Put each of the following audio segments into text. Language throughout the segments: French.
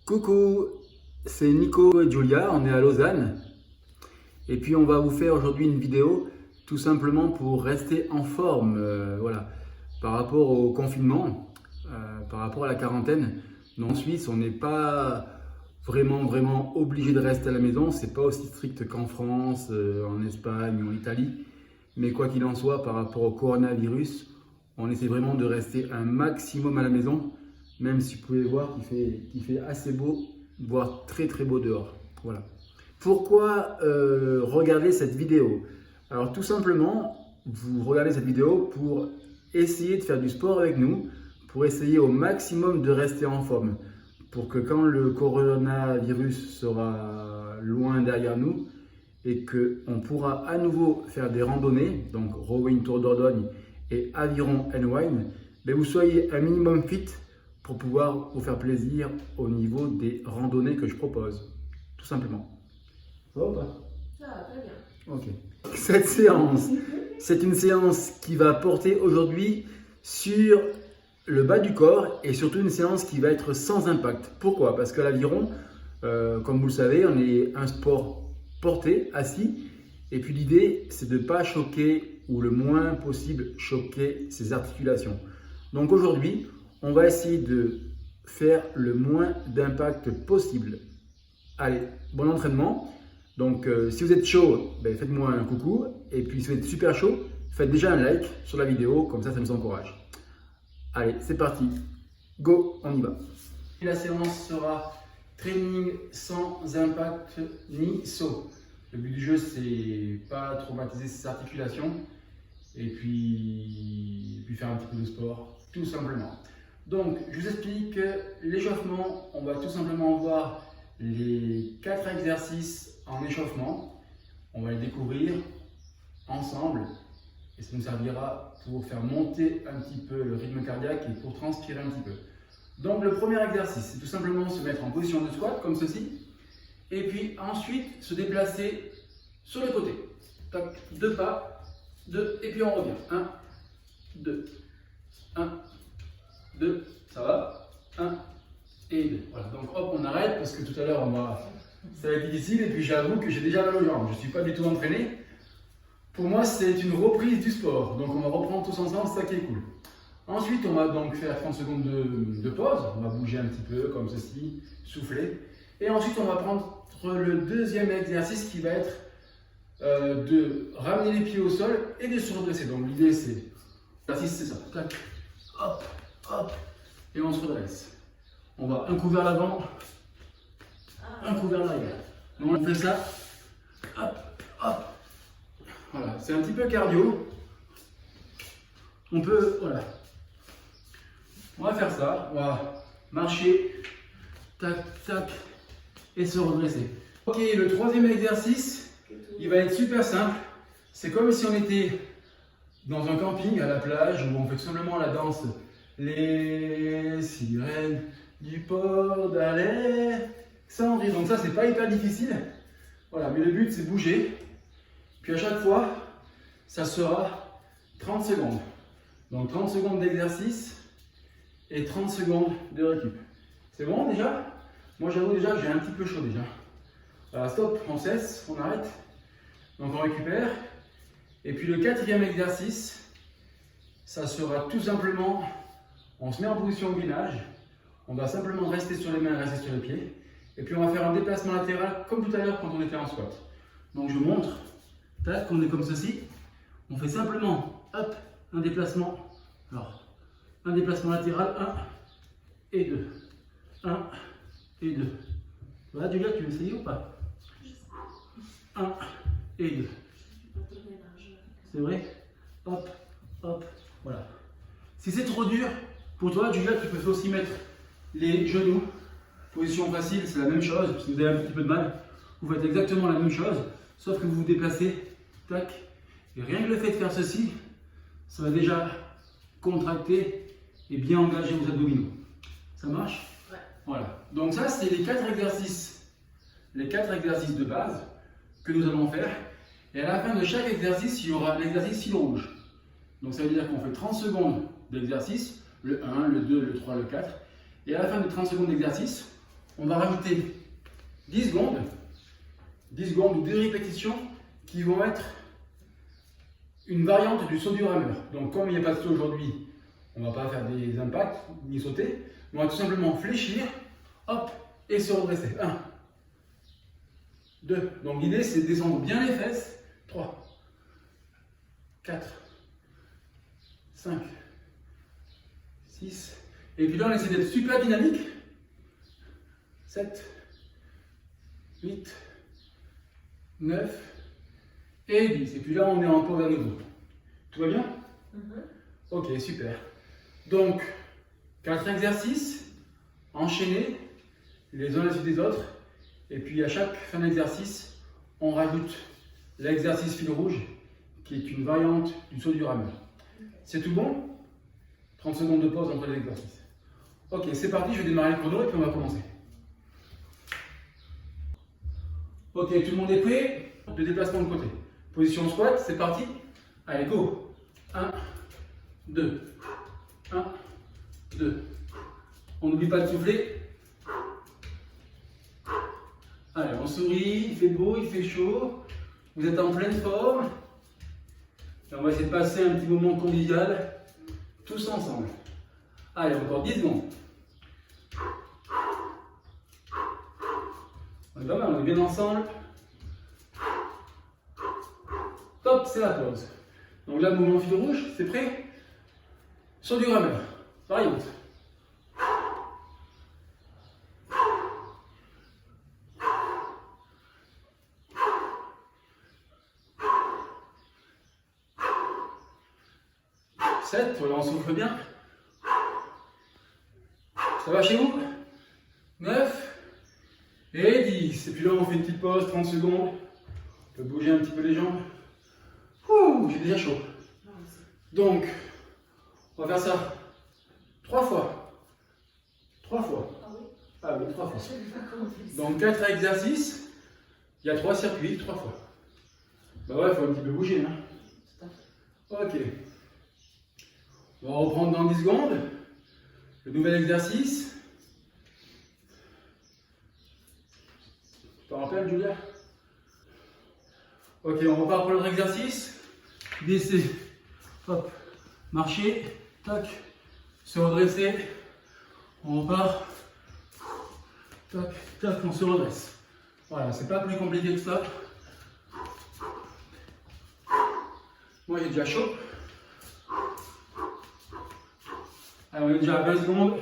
Coucou, c'est Nico et Julia, on est à Lausanne. Et puis on va vous faire aujourd'hui une vidéo tout simplement pour rester en forme, voilà, par rapport au confinement, par rapport à la quarantaine. Nous, en Suisse, on n'est pas vraiment obligé de rester à la maison, c'est pas aussi strict qu'en France, en Espagne ou en Italie. Mais quoi qu'il en soit, par rapport au coronavirus, on essaie vraiment de rester un maximum à la maison, même si vous pouvez voir qu'il fait assez beau, voire très beau dehors. Voilà. Pourquoi regarder cette vidéo? Alors tout simplement, vous regardez cette vidéo pour essayer de faire du sport avec nous, pour essayer au maximum de rester en forme, pour que quand le coronavirus sera loin derrière nous et qu'on pourra à nouveau faire des randonnées, donc Rowing Tour Dordogne et Aviron Wine, ben vous soyez un minimum fit pour pouvoir vous faire plaisir au niveau des randonnées que je propose, tout simplement. Ça va ou pas? Ça va, très bien. Ok. Cette séance, c'est une séance qui va porter aujourd'hui sur le bas du corps et surtout une séance qui va être sans impact. Pourquoi? Parce que l'aviron, comme vous le savez, on est un sport porté, assis. Et puis l'idée, c'est de ne pas choquer ou le moins possible choquer ses articulations. Donc aujourd'hui, on va essayer de faire le moins d'impact possible. Allez, bon entraînement. Donc si vous êtes chaud, ben, faites-moi un coucou. Et puis si vous êtes super chaud, faites déjà un like sur la vidéo, comme ça nous encourage. Allez, c'est parti. Go, on y va. La séance sera training sans impact ni saut. Le but du jeu, c'est pas traumatiser ses articulations et puis faire un petit peu de sport, tout simplement. Donc, je vous explique l'échauffement. On va tout simplement voir les 4 exercices en échauffement. On va les découvrir ensemble et ça nous servira pour faire monter un petit peu le rythme cardiaque et pour transpirer un petit peu. Donc, le premier exercice, c'est tout simplement se mettre en position de squat comme ceci. Et puis ensuite, se déplacer sur le côté. Tac, 2 pas, 2, et puis on revient. 1, 2, 1, 2, ça va, 1 et 2. Voilà, donc hop, on arrête parce que tout à l'heure, ça va être difficile. Et puis j'avoue que j'ai déjà mal aux jambes. Je ne suis pas du tout entraîné. Pour moi, c'est une reprise du sport. Donc on va reprendre tous ensemble, c'est ça qui est cool. Ensuite, on va donc faire 30 secondes de pause. On va bouger un petit peu comme ceci, souffler. Et ensuite, on va prendre le deuxième exercice qui va être de ramener les pieds au sol et de se redresser. Donc l'idée c'est, l'exercice c'est ça, tac, hop, hop, et on se redresse. On va un coup vers l'avant, un coup vers l'arrière. Donc on fait ça, hop, hop. Voilà, c'est un petit peu cardio. On peut, voilà. On va faire ça, on va marcher, tac, tac, et se redresser. Ok, le troisième exercice, il va être super simple. C'est comme si on était dans un camping à la plage où on fait tout simplement la danse. Les sirènes du port d'Alexandrie. Donc ça, c'est pas hyper difficile. Voilà, mais le but, c'est de bouger. Puis à chaque fois, ça sera 30 secondes. Donc 30 secondes d'exercice et 30 secondes de récup. C'est bon déjà? Moi, j'avoue déjà que j'ai un petit peu chaud déjà. Voilà, stop, on cesse, on arrête. Donc on récupère. Et puis le quatrième exercice, ça sera tout simplement, on se met en position de gainage. On va simplement rester sur les mains, rester sur les pieds. Et puis on va faire un déplacement latéral comme tout à l'heure quand on était en squat. Donc je vous montre, tac, on est comme ceci. On fait simplement, hop, un déplacement. Alors, un déplacement latéral, 1 et 2. 1 et 2. Voilà, Julia, tu veux essayer ou pas? 1 et 2. C'est vrai? Hop, hop, voilà. Si c'est trop dur, pour toi, Julia, tu peux aussi mettre les genoux. Position facile, c'est la même chose. Si vous avez un petit peu de mal, vous faites exactement la même chose, sauf que vous vous déplacez, tac. Et rien que le fait de faire ceci, ça va déjà contracter et bien engager vos abdominaux. Ça marche? Ouais. Voilà. Donc ça, c'est les 4 exercices. Les 4 exercices de base que nous allons faire. Et à la fin de chaque exercice, il y aura l'exercice fil rouge. Donc ça veut dire qu'on fait 30 secondes d'exercice, le 1, le 2, le 3, le 4. Et à la fin de 30 secondes d'exercice, on va rajouter 10 secondes, 10 secondes ou 10 répétitions qui vont être une variante du saut du rameur. Donc comme il n'y a pas de saut aujourd'hui, on ne va pas faire des impacts ni sauter, mais on va tout simplement fléchir, hop, et se redresser. 1, 2, donc l'idée c'est de descendre bien les fesses. 3, 4, 5, 6, et puis là on essaie d'être super dynamique. 7, 8, 9 et 10. Et puis là on est en pause à nouveau. Tout va bien? Ok, super. Donc, 4 exercices, enchaînés, les uns à la suite des autres. Et puis à chaque fin d'exercice, on rajoute l'exercice fil rouge, qui est une variante du saut du rameur. C'est tout bon? 30 secondes de pause entre les exercices. Ok, c'est parti, je vais démarrer le chrono et puis on va commencer. Ok, tout le monde est prêt? De déplacement de côté. Position squat, c'est parti. Allez, go. 1, 2, 1, 2. On n'oublie pas de souffler. Allez, on sourit, il fait beau, il fait chaud. Vous êtes en pleine forme. Et on va essayer de passer un petit moment convivial, tous ensemble. Allez, encore 10 secondes. On est pas mal, on est bien ensemble. Top, c'est la pause. Donc là, mouvement fil rouge, c'est prêt? Saut du rameur, variante. Voilà, on souffle bien. Ça va chez vous? 9 et 10. Et puis là, on fait une petite pause, 30 secondes. On peut bouger un petit peu les jambes. J'ai déjà chaud. Donc, on va faire ça 3 fois. 3 fois. Ah oui, 3 fois. Donc, 4 exercices. Il y a 3 circuits, 3 fois. Bah ouais, il faut un petit peu bouger. Hein. Ok. On va reprendre dans 10 secondes. Le nouvel exercice. Tu te rappelles, Julia? Ok, on repart pour l'autre exercice. Baisser, hop, marcher, tac, se redresser. On repart, tac, tac, on se redresse. Voilà, c'est pas plus compliqué que ça. Moi, j'ai déjà chaud. Allez, on est déjà à 20 secondes.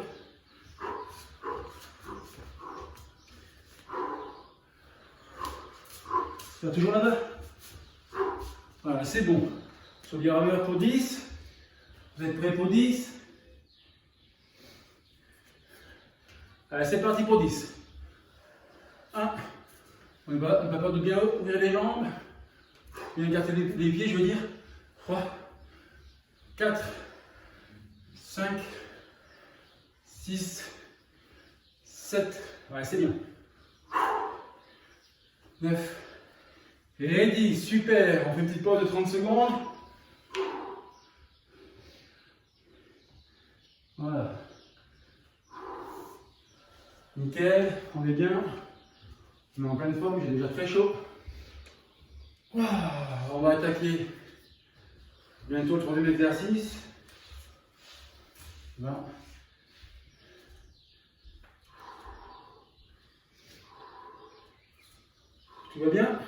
Tu vas toujours là-bas? Voilà, c'est bon. Sur du rameur pour 10. Vous êtes prêts pour 10? Allez, c'est parti pour 10. 1. On n'a pas peur de bien ouvrir les jambes. Bien écarter les pieds, je veux dire. 3, 4, 5, 6, 7. Ouais, c'est bien. 9 et 10. Super. On fait une petite pause de 30 secondes. Voilà. Nickel. On est bien. On est en pleine forme. J'ai déjà très chaud. On va attaquer bientôt le troisième exercice. Là. Tout va bien?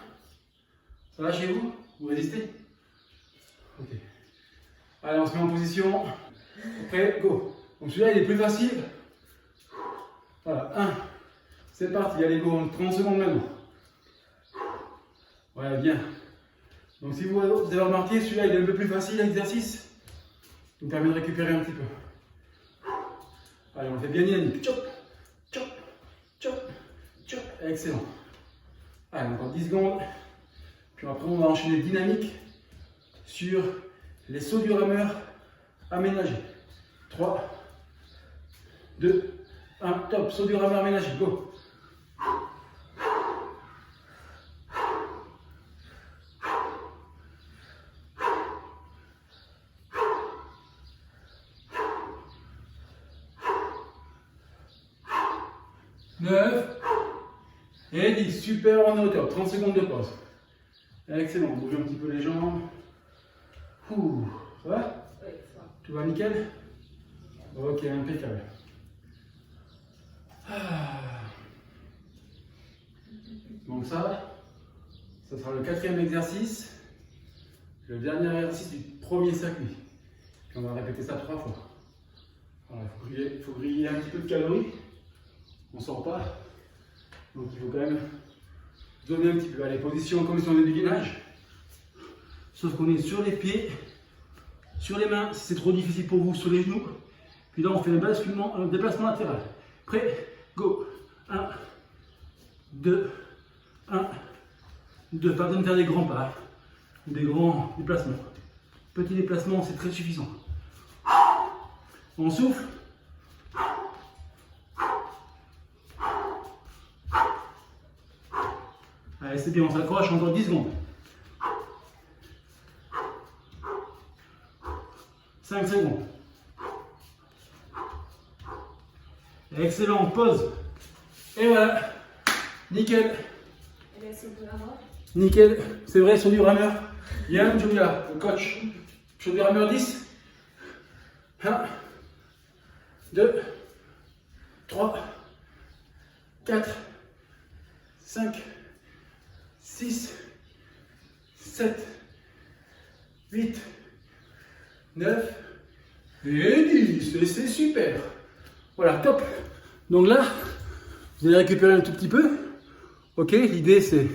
Ça va chez vous? Vous résistez? Ok. Allez, on se met en position. Prêt? Go. Donc celui-là, il est plus facile. Voilà, 1. C'est parti, allez, go. 30 secondes maintenant. Ouais, bien. Donc si vous avez remarqué, celui-là, il est un peu plus facile, l'exercice. Il nous permet de récupérer un petit peu. Allez, on le fait bien dynamique. Chop, chop, chop, chop. Excellent. Allez, encore 10 secondes. Puis après, on va enchaîner dynamique sur les sauts du rameur aménagés. 3, 2, 1, top. Saut du rameur aménagé, go. 9 et 10. Super, on est en hauteur. 30 secondes de pause. Excellent. Bougez un petit peu les jambes. Ouh. Ça va? Oui, ça va. Tout va nickel? Ok, impeccable. Donc ça sera le 4e exercice, le dernier exercice du premier circuit. Puis on va répéter ça 3 fois. Voilà, il faut griller un petit peu de calories. On ne sort pas. Donc il faut quand même donner un petit peu. Allez, position comme si on est du gainage. Sauf qu'on est sur les pieds, sur les mains, si c'est trop difficile pour vous, sur les genoux. Puis là on fait un déplacement latéral. Prêt? Go! 1, 2, 1, 2. Pas besoin de faire des grands pas, des grands déplacements. Petit déplacement, c'est très suffisant. On souffle. Allez, c'est bien, on s'accroche encore 10 secondes. 5 secondes. Excellent, pause. Et voilà, nickel. Elle est sur le rameur. Nickel, c'est vrai, sur du rameur. Yann, Julia, le coach. Sur du rameur 10. 1, 2, 3, 4, 5, 6, 7, 8, 9 et 10. Et c'est super. Voilà, top. Donc là, vous allez récupérer un tout petit peu. Ok, l'idée c'est...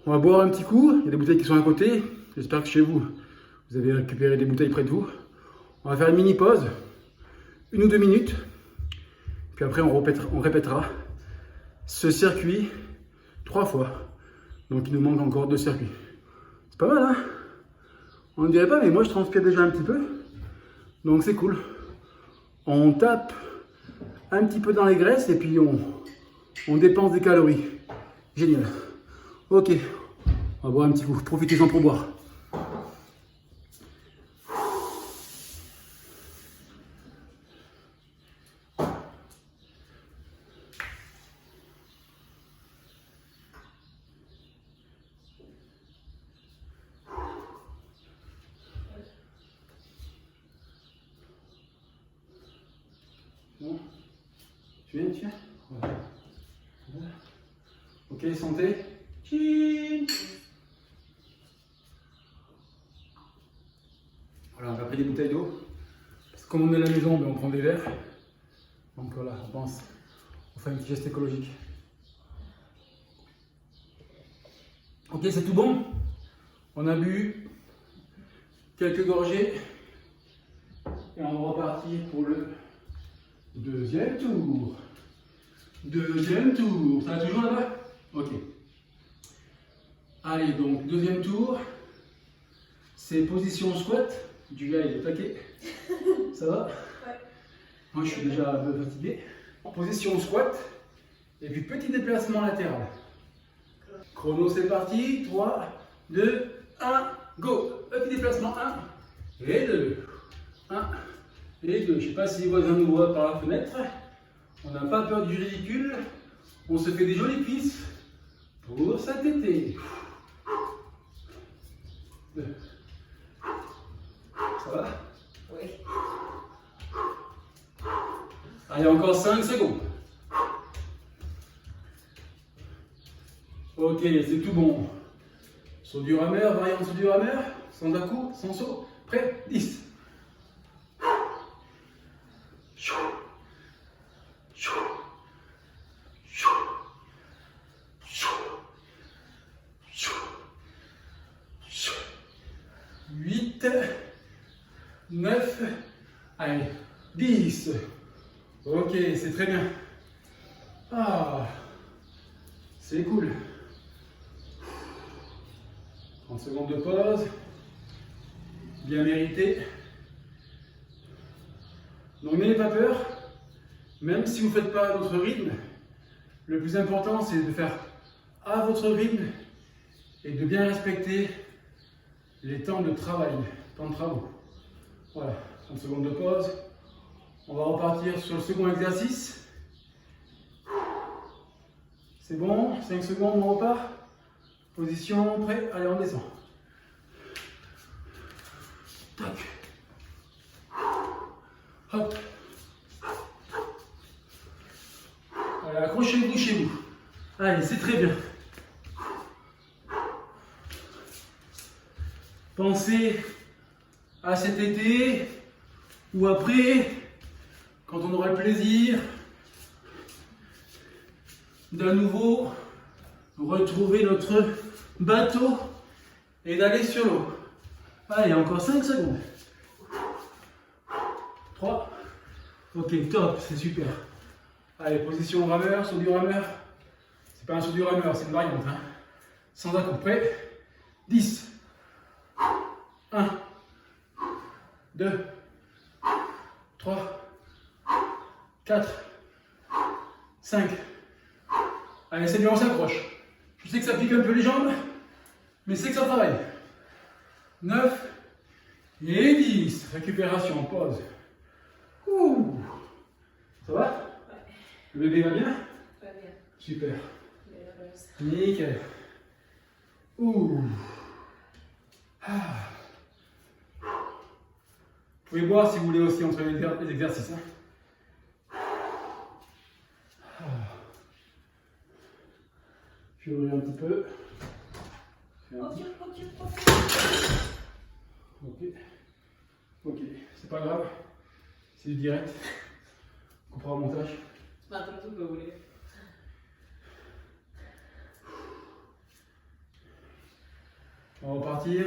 On va boire un petit coup. Il y a des bouteilles qui sont à côté. J'espère que chez vous, vous avez récupéré des bouteilles près de vous. On va faire une mini pause. 1 ou 2 minutes. Puis après, on répétera ce circuit 3 fois. Donc il nous manque encore 2 circuits. C'est pas mal, hein? On ne dirait pas, mais moi je transpire déjà un petit peu. Donc c'est cool. On tape un petit peu dans les graisses et puis on dépense des calories. Génial. Ok, on va boire un petit coup. Profitez-en pour boire. Bon. Tu viens? Voilà. Voilà. Ok, santé. Tchim. Voilà, on va prendre des bouteilles d'eau. Parce que comme on est à la maison, ben on prend des verres. Donc voilà, on pense. On fait un petit geste écologique. Ok, c'est tout bon. On a bu quelques gorgées. Et on va repartir pour le deuxième tour. Deuxième tour. Ça va toujours là-bas? Ok. Allez, donc deuxième tour. C'est position squat. Du gars, il est taqué. Ça va? Ouais. Moi, je suis déjà un peu fatigué. Position squat. Et puis petit déplacement latéral. Chrono, c'est parti. 3, 2, 1, go. Petit déplacement 1 et 2. 1 et 2. Je ne sais pas si les voisins nous voient par la fenêtre. On n'a pas peur du ridicule. On se fait des jolies cuisses pour cet été. 2. Ça va? Oui. Allez, encore 5 secondes. Ok, c'est tout bon. Saut du rameur, variante saut du rameur, sans à-coup, sans saut. Prêt? 10. Chou. Chou. Chou. Chou. Chou. Chou. 8, 9, allez, 10. Ok, c'est très bien. Ah, c'est cool. 30 secondes de pause. Bien mérité. Donc n'ayez pas peur. Même si vous ne faites pas à votre rythme, le plus important c'est de faire à votre rythme et de bien respecter les temps de travail, temps de travaux. Voilà, 30 secondes de pause. On va repartir sur le second exercice. C'est bon, 5 secondes, on repart. Position, prêt, allez, on descend. Tac. Hop. Allez, accrochez-vous chez vous. Allez, c'est très bien. Pensez à cet été ou après, quand on aura le plaisir d'à nouveau retrouver notre bateau et d'aller sur l'eau. Allez, encore 5 secondes. 3. Ok, top, c'est super. Allez, position rameur, saut du rameur. C'est pas un saut du rameur, c'est une variante. Hein. Sans à coup, prêt. 10. 1, 2, 3, 4, 5. Allez, c'est bien, on s'accroche. Je sais que ça pique un peu les jambes, mais c'est que ça travaille. 9 et 10. Récupération, pause. Ouh. Ça va? Ouais. Le bébé va bien? Pas bien. Super. Il est heureuse. Nickel. Ouh. Ah. Vous pouvez boire si vous voulez aussi entre les exercices. Hein. Ah. Je vais ouvrir un petit peu. Ok. Ok. C'est pas grave. C'est du direct. On coupera au montage. Ma tout que vous voulez. On va repartir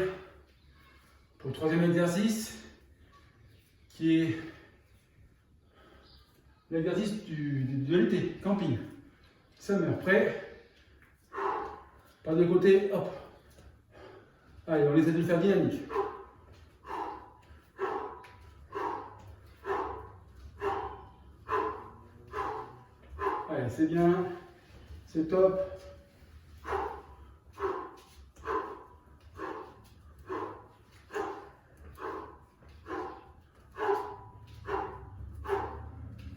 pour le troisième exercice qui est l'exercice de l'été, camping. Summer, prêt? Pas de côté, hop. Allez, on essaie de le faire dynamique. Allez, c'est bien, c'est top.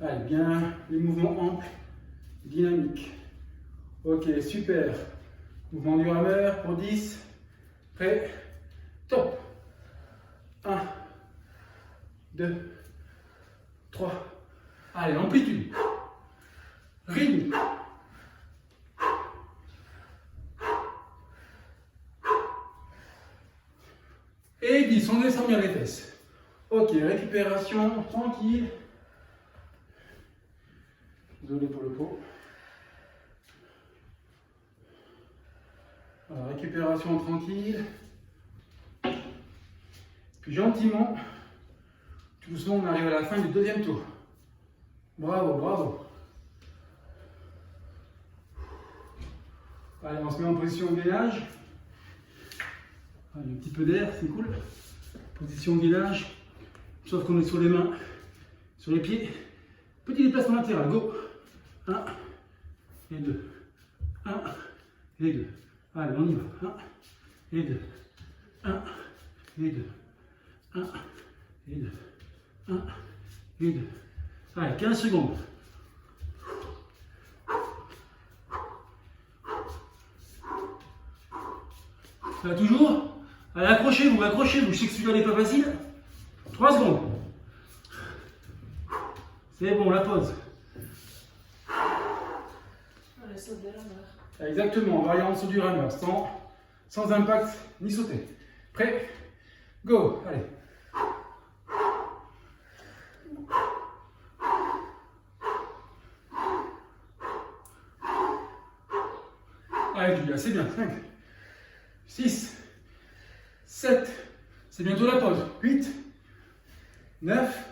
Allez, bien, les mouvements amples, dynamiques. Ok, super. Mouvement du rameur pour 10. Prêt. Top. 1, 2, 3. Allez, amplitude. Rythme. Et 10, on descend bien les fesses. Ok, récupération tranquille. Désolé pour le pot. Voilà, récupération tranquille. Puis gentiment, tout doucement, on arrive à la fin du deuxième tour. Bravo, bravo. Allez, on se met en position gainage. Allez, un petit peu d'air, c'est cool. Position gainage. Sauf qu'on est sur les mains, sur les pieds. Petit déplacement latéral, go. 1 et 2. 1 et 2. Allez, on y va. 1 et 2. 1 et 2. 1 et 2. 1 et 2. Allez, 15 secondes. Ça va toujours? Allez, accrochez-vous, accrochez-vous. Je sais que celui-là n'est pas facile. 3 secondes. C'est bon, la pause. Le saut de rameur. Exactement, variante sur du rameur, sans impact ni sauter. Prêt? Go! Allez. Allez, Julia, c'est bien. 5, 6, 7, c'est bientôt la pause. 8, 9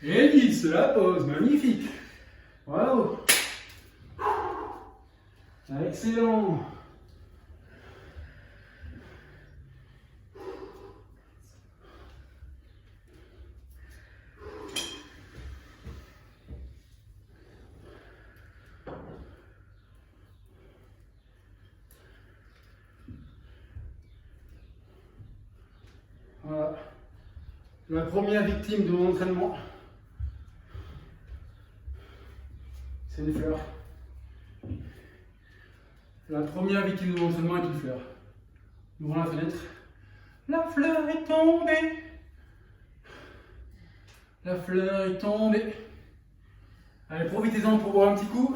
et 10, la pause. Magnifique. Bravo. Excellent. Voilà. La première victime de mon entraînement, c'est les fleurs. La première victime de mon entraînement est une fleur. Nous ouvrons la fenêtre. La fleur est tombée. La fleur est tombée. Allez, profitez-en pour boire un petit coup.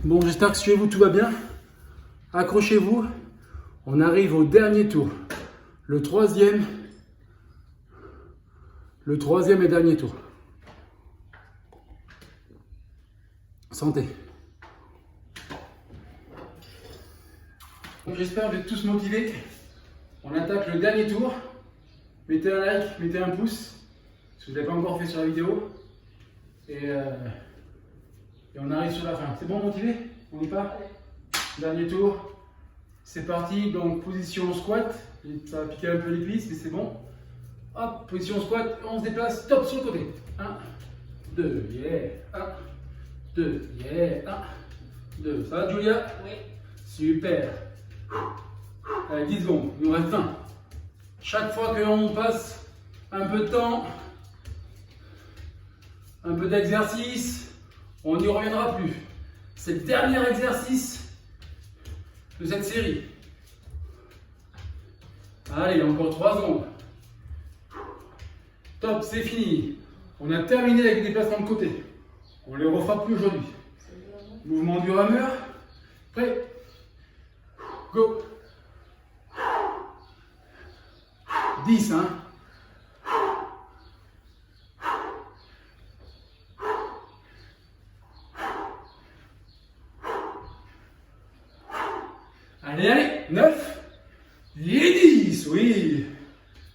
Bon, j'espère que chez vous tout va bien. Accrochez-vous. On arrive au dernier tour. Le troisième et dernier tour. Santé. J'espère que vous êtes tous motivés. On attaque le dernier tour. Mettez un like, mettez un pouce, si vous ne l'avez pas encore fait sur la vidéo. Et on arrive sur la fin. C'est bon, motivé? On y part? Dernier tour. C'est parti. Donc, position squat. Ça va piquer un peu les cuisses, mais c'est bon. Hop, position squat. On se déplace. Top sur le côté. 1, 2, yeah. 1, 2, yeah. 1, 2. Ça va, Julia? Oui. Super. Allez, 10 secondes. Il nous reste 20. Chaque fois qu'on passe un peu de temps, un peu d'exercice, on n'y reviendra plus. C'est le dernier exercice de cette série. Allez, encore 3 secondes. Top, c'est fini. On a terminé avec les déplacements de côté. On ne les refera plus aujourd'hui. Mouvement du rameur. Prêt? Go. 10, hein. Allez, allez, 9 et 10, oui.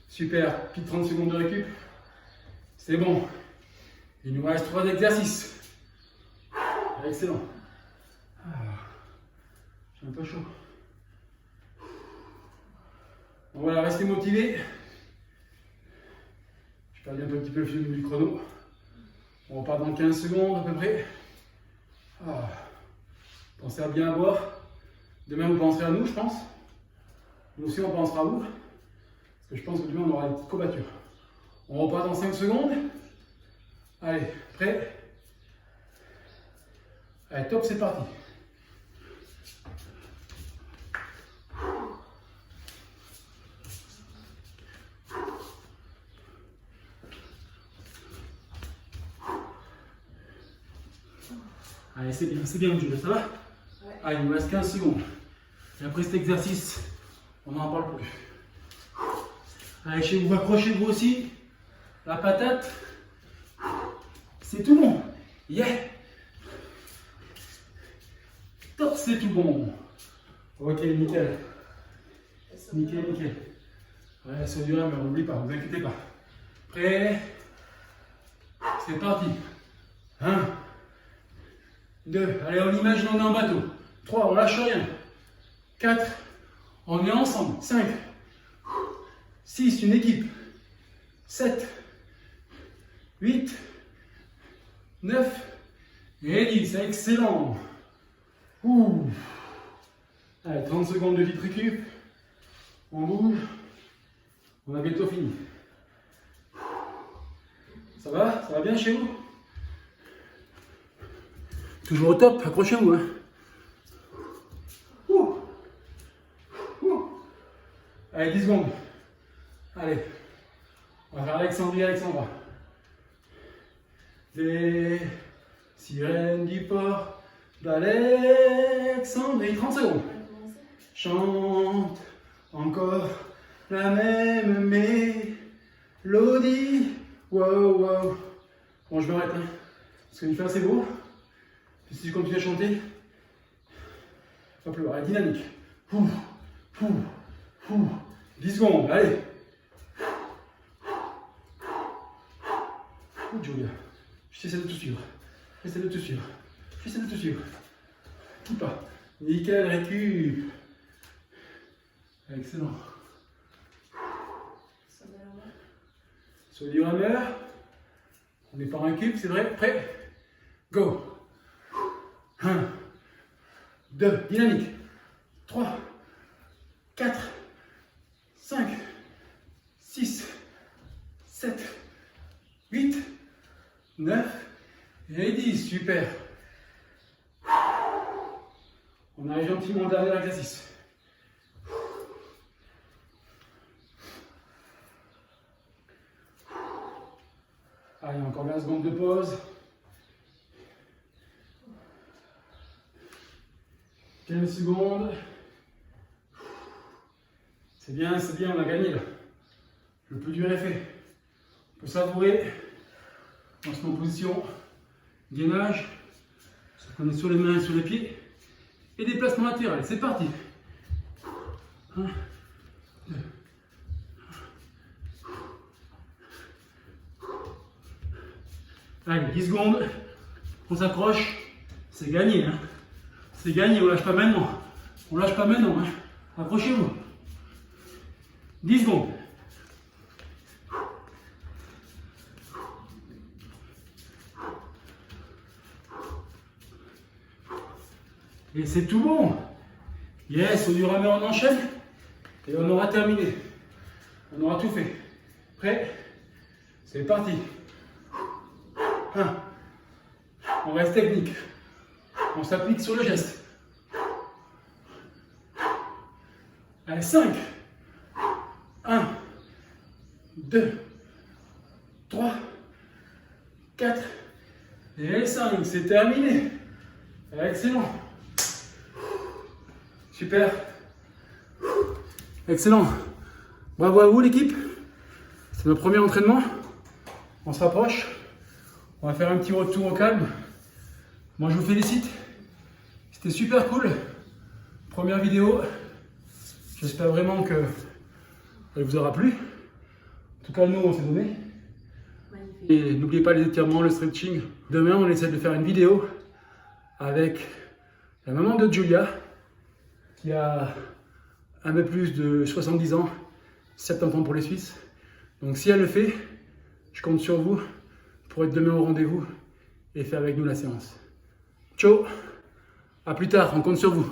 Super, puis 30 secondes de récup. C'est bon. Il nous reste 3 exercices. Excellent. J'ai un peu chaud. Bon, voilà, restez motivés. Je perds un petit peu le fil du chrono. On repart dans 15 secondes à peu près. Pensez à bien boire. Demain, vous penserez à nous, je pense. Nous aussi, on pensera à vous. Parce que je pense que demain, on aura des petites courbatures. On repart dans 5 secondes. Allez, prêt? Allez, top, c'est parti. Allez, c'est bien, Jules, ça va? Ouais. Allez, il nous reste 15 secondes. Et après cet exercice, on n'en parle plus. Allez, chez vous, accrochez-vous aussi. La patate. C'est tout bon. Yeah. Top, c'est tout bon. Ok, nickel. Nickel. Ouais, c'est dur, mais on n'oublie pas, ne vous inquiétez pas. Prêt? C'est parti. 1, 2, allez, on imagine on est en bateau. 3, on lâche rien. 4, on est ensemble. 5, 6, une équipe. 7, 8, 9 et 10. Excellent. Ouh. Allez, 30 secondes de vite récup. On bouge. On a bientôt fini. Ça va bien chez vous? Toujours au top, accrochez-vous. Hein. Allez, 10 secondes. Allez, on va faire Alexandra. Les sirènes du port d'Alexandrie. 30 secondes. Chante encore la même mélodie. Wow. Bon, je m'arrête, hein, parce qu'il fait assez beau. Puis si je continue à chanter, ça va pleuvoir. Allez, dynamique. 10 secondes, allez. Julia, j'essaie de tout suivre. Quitte pas. Nickel, récup. Excellent. Sur le rameur. On est par un cube, c'est vrai. Prêt? Go. 1, 2, dynamique. 3, 4, 5, 6, 7, 8, 9 Et 10, super. On arrive gentiment au dernier exercice. Allez, encore 20 secondes de pause. 15 secondes. C'est bien, on a gagné là. Le plus dur est fait. On peut savourer. On se met en position. Gainage. On est sur les mains et sur les pieds. Et déplacement latéral. C'est parti. 1, 2. Allez, 10 secondes. On s'accroche. C'est gagné. Hein. C'est gagné. On lâche pas maintenant. On lâche pas maintenant. Hein. Accrochez-vous. 10 secondes. Et c'est tout bon. Yes, au dur à main, on enchaîne. Et on aura terminé. On aura tout fait. Prêt? C'est parti. 1. On reste technique. On s'applique sur le geste. Allez, 5. 1, 2, 3, 4 et 5. C'est terminé. Excellent. Super. Excellent. Bravo à vous l'équipe. C'est notre premier entraînement. On se rapproche. On va faire un petit retour au calme. Moi je vous félicite. C'était super cool. Première vidéo. J'espère vraiment que elle vous aura plu. En tout cas, nous, on s'est donné. Magnifique. Et n'oubliez pas les étirements, le stretching. Demain, on essaie de faire une vidéo avec la maman de Julia, qui a un peu plus de 70 ans, 70 ans pour les Suisses. Donc, si elle le fait, je compte sur vous pour être demain au rendez-vous et faire avec nous la séance. Ciao, à plus tard, on compte sur vous.